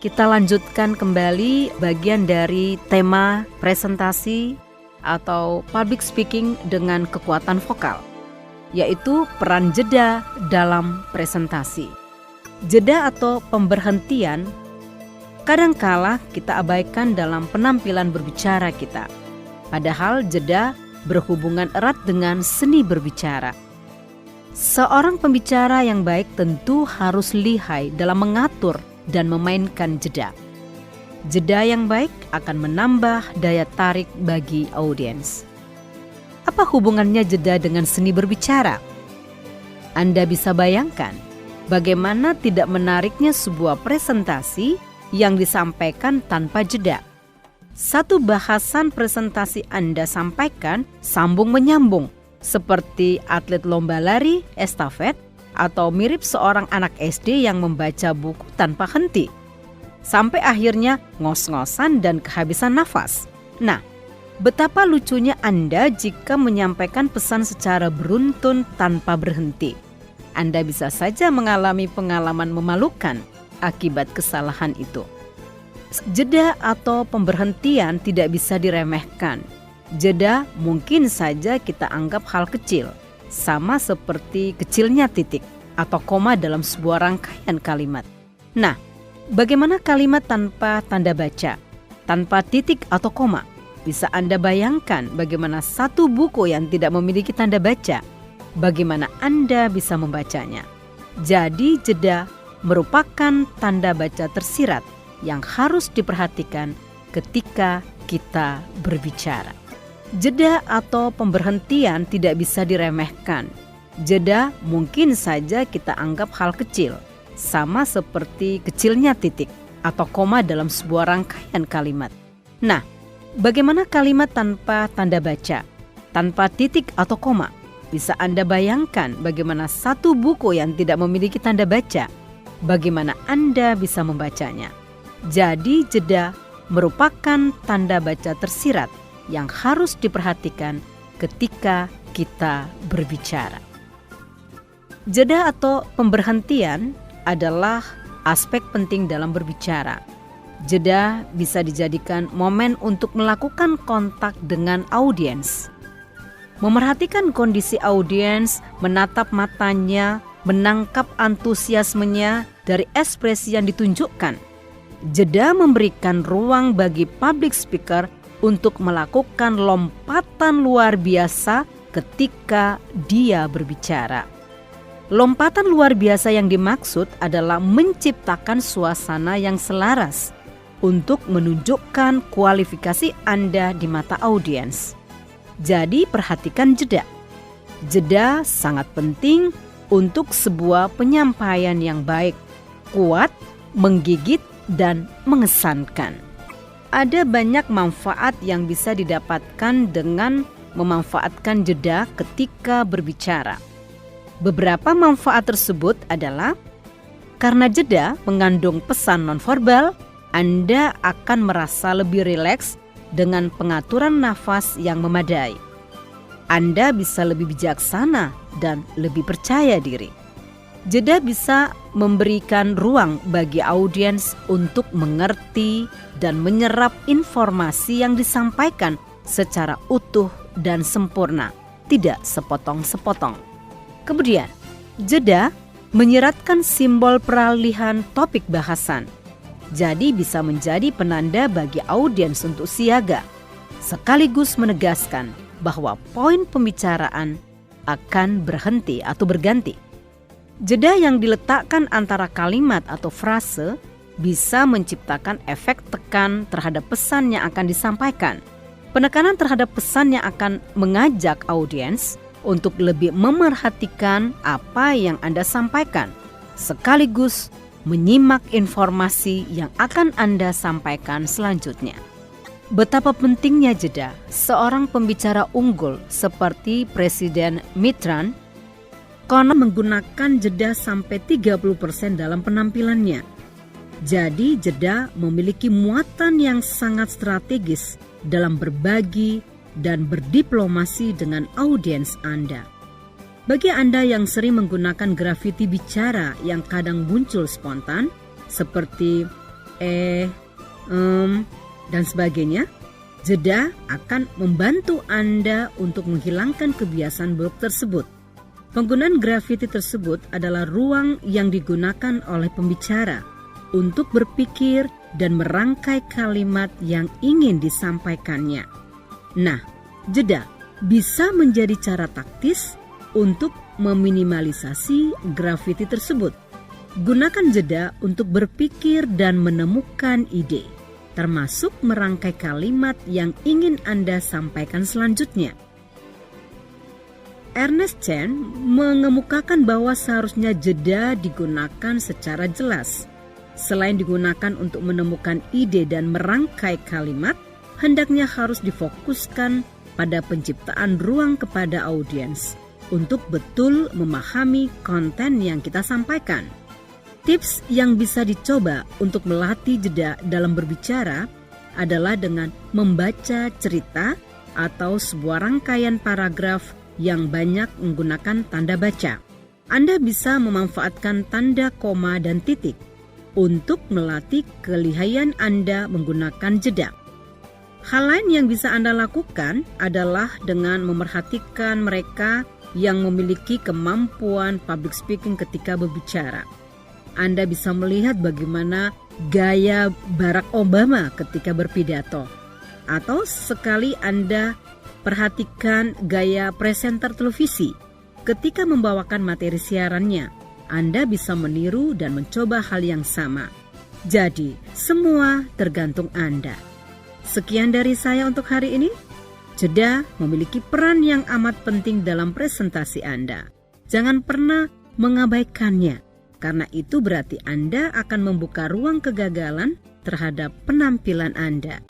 Kita lanjutkan kembali bagian dari tema presentasi atau public speaking dengan kekuatan vokal, yaitu peran jeda dalam presentasi. Jeda atau pemberhentian kadangkala kita abaikan dalam penampilan berbicara kita. Padahal jeda berhubungan erat dengan seni berbicara. Seorang pembicara yang baik tentu harus lihai dalam mengatur dan memainkan jeda. Jeda yang baik akan menambah daya tarik bagi audiens. Apa hubungannya jeda dengan seni berbicara? Anda bisa bayangkan bagaimana tidak menariknya sebuah presentasi yang disampaikan tanpa jeda. Satu bahasan presentasi Anda sampaikan sambung menyambung, seperti atlet lomba lari, estafet, atau mirip seorang anak SD yang membaca buku tanpa henti. Sampai akhirnya ngos-ngosan dan kehabisan nafas. Nah, betapa lucunya Anda jika menyampaikan pesan secara beruntun tanpa berhenti. Anda bisa saja mengalami pengalaman memalukan akibat kesalahan itu. Jeda atau pemberhentian tidak bisa diremehkan. Jeda mungkin saja kita anggap hal kecil, sama seperti kecilnya titik atau koma dalam sebuah rangkaian kalimat. Nah, bagaimana kalimat tanpa tanda baca, tanpa titik atau koma? Bisa Anda bayangkan bagaimana satu buku yang tidak memiliki tanda baca, bagaimana Anda bisa membacanya? Jadi jeda merupakan tanda baca tersirat yang harus diperhatikan ketika kita berbicara. Jeda atau pemberhentian tidak bisa diremehkan. Jeda mungkin saja kita anggap hal kecil, sama seperti kecilnya titik atau koma dalam sebuah rangkaian kalimat. Nah, bagaimana kalimat tanpa tanda baca, tanpa titik atau koma? Bisa Anda bayangkan bagaimana satu buku yang tidak memiliki tanda baca, bagaimana Anda bisa membacanya? Jadi jeda merupakan tanda baca tersirat yang harus diperhatikan ketika kita berbicara. Jeda atau pemberhentian adalah aspek penting dalam berbicara. Jeda bisa dijadikan momen untuk melakukan kontak dengan audiens. Memerhatikan kondisi audiens, menatap matanya, menangkap antusiasmenya dari ekspresi yang ditunjukkan. Jeda memberikan ruang bagi public speaker untuk melakukan lompatan luar biasa ketika dia berbicara. Lompatan luar biasa yang dimaksud adalah menciptakan suasana yang selaras untuk menunjukkan kualifikasi Anda di mata audiens. Jadi perhatikan jeda. Jeda sangat penting untuk sebuah penyampaian yang baik, kuat, menggigit, dan mengesankan. Ada banyak manfaat yang bisa didapatkan dengan memanfaatkan jeda ketika berbicara. Beberapa manfaat tersebut adalah karena jeda mengandung pesan nonverbal, Anda akan merasa lebih rileks dengan pengaturan nafas yang memadai. Anda bisa lebih bijaksana dan lebih percaya diri. Jeda bisa memberikan ruang bagi audiens untuk mengerti dan menyerap informasi yang disampaikan secara utuh dan sempurna, tidak sepotong-sepotong. Kemudian, jeda menyeratkan simbol peralihan topik bahasan. Jadi bisa menjadi penanda bagi audiens untuk siaga, sekaligus menegaskan bahwa poin pembicaraan akan berhenti atau berganti. Jeda yang diletakkan antara kalimat atau frase bisa menciptakan efek tekan terhadap pesan yang akan disampaikan. Penekanan terhadap pesan yang akan mengajak audiens untuk lebih memerhatikan apa yang Anda sampaikan, sekaligus menyimak informasi yang akan Anda sampaikan selanjutnya. Betapa pentingnya jeda. Seorang pembicara unggul seperti Presiden Mitt Romney konon menggunakan jeda sampai 30% dalam penampilannya. Jadi jeda memiliki muatan yang sangat strategis dalam berbagi dan berdiplomasi dengan audiens Anda. Bagi Anda yang sering menggunakan grafiti bicara yang kadang muncul spontan, seperti dan sebagainya, jeda akan membantu Anda untuk menghilangkan kebiasaan buruk tersebut. Penggunaan grafiti tersebut adalah ruang yang digunakan oleh pembicara untuk berpikir dan merangkai kalimat yang ingin disampaikannya. Nah, jeda bisa menjadi cara taktis untuk meminimalisasi grafiti tersebut. Gunakan jeda untuk berpikir dan menemukan ide, termasuk merangkai kalimat yang ingin Anda sampaikan selanjutnya. Ernest Chen mengemukakan bahwa seharusnya jeda digunakan secara jelas. Selain digunakan untuk menemukan ide dan merangkai kalimat, hendaknya harus difokuskan pada penciptaan ruang kepada audiens untuk betul memahami konten yang kita sampaikan. Tips yang bisa dicoba untuk melatih jeda dalam berbicara adalah dengan membaca cerita atau sebuah rangkaian paragraf yang banyak menggunakan tanda baca. Anda bisa memanfaatkan tanda koma dan titik untuk melatih kelihayan Anda menggunakan jeda. Hal lain yang bisa Anda lakukan adalah dengan memerhatikan mereka yang memiliki kemampuan public speaking ketika berbicara. Anda bisa melihat bagaimana gaya Barack Obama ketika berpidato. Atau sekali Anda perhatikan gaya presenter televisi ketika membawakan materi siarannya. Anda bisa meniru dan mencoba hal yang sama. Jadi, semua tergantung Anda. Sekian dari saya untuk hari ini. Jeda memiliki peran yang amat penting dalam presentasi Anda. Jangan pernah mengabaikannya, karena itu berarti Anda akan membuka ruang kegagalan terhadap penampilan Anda.